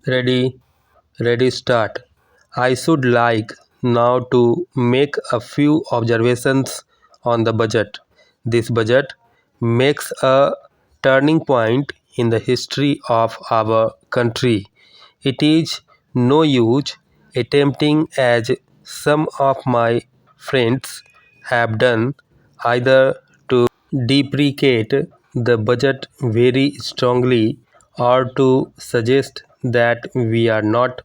Ready, ready, start. I should like now to make a few observations on the budget. This budget makes a turning point in the history of our country. It is no use attempting, as some of my friends have done, either to deprecate the budget very strongly or to suggest that we are not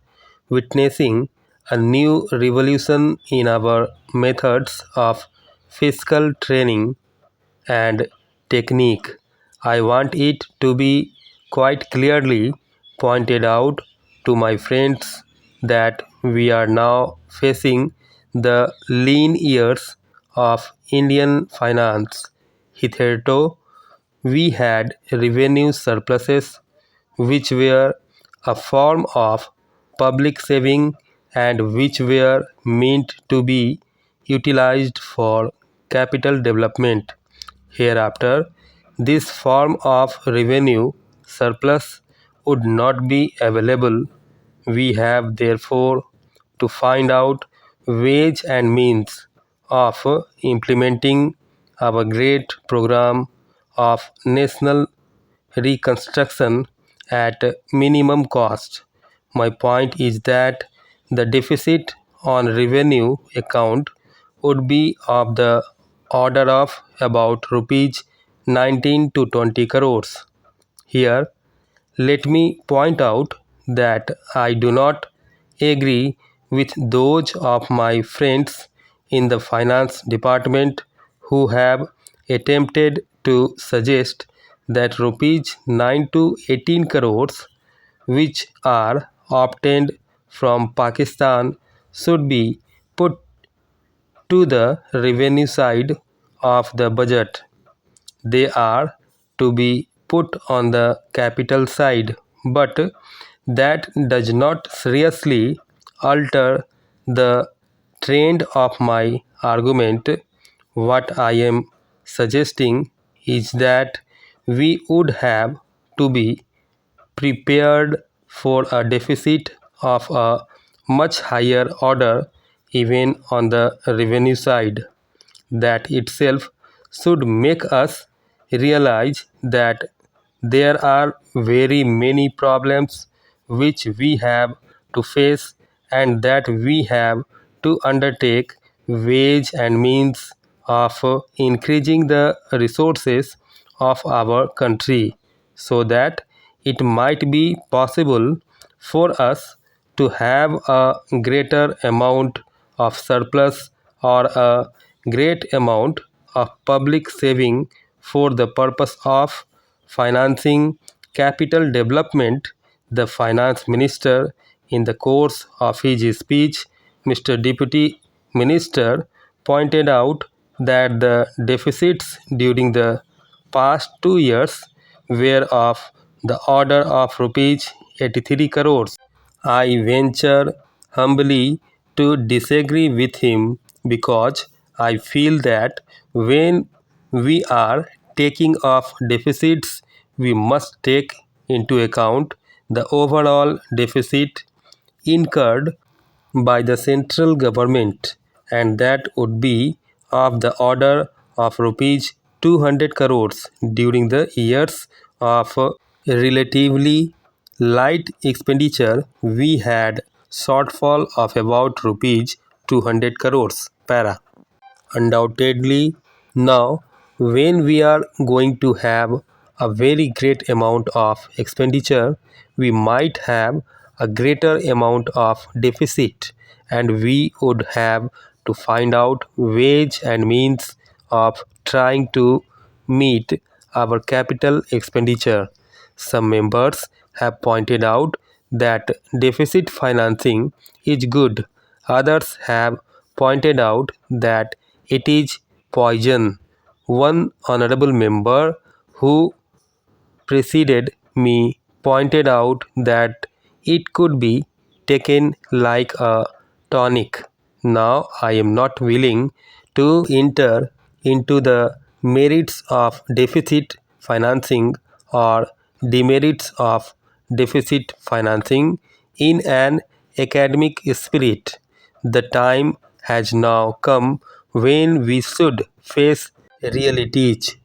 witnessing a new revolution in our methods of fiscal training and technique. I want it to be quite clearly pointed out to my friends that we are now facing the lean years of Indian finance. Hitherto, we had revenue surpluses which were a form of public saving and which were meant to be utilized for capital development. Hereafter, this form of revenue surplus would not be available. We have therefore to find out ways and means of implementing our great program of national reconstruction at minimum cost. My point is that the deficit on revenue account would be of the order of about rupees 19 to 20 crores. Here, let me point out that I do not agree with those of my friends in the finance department who have attempted to suggest that rupees 9 to 18 crores which are obtained from Pakistan should be put to the revenue side of the budget. They are to be put on the capital side, but that does not seriously alter the trend of my argument. What I am suggesting is that we would have to be prepared for a deficit of a much higher order even on the revenue side. That itself should make us realize that there are very many problems which we have to face and that we have to undertake ways and means of increasing the resources of our country so that it might be possible for us to have a greater amount of surplus or a great amount of public saving for the purpose of financing capital development. The finance minister, in the course of his speech, Mr. Deputy Minister, pointed out that the deficits during the past 2 years were of the order of rupees 83 crores. I venture humbly to disagree with him because I feel that when we are taking off deficits, we must take into account the overall deficit incurred by the central government, and that would be of the order of rupees 200 crores during the years of relatively light expenditure. We had shortfall of about rupees 200 crores para. Undoubtedly, now when we are going to have a very great amount of expenditure, we might have a greater amount of deficit, and we would have to find out ways and means of trying to meet our capital expenditure. Some members have pointed out that deficit financing is good. Others have pointed out that it is poison. One honorable member who preceded me pointed out that it could be taken like a tonic. Now I am not willing to enter into the merits of deficit financing or demerits of deficit financing. in an academic spirit. The time has now come when we should face realities.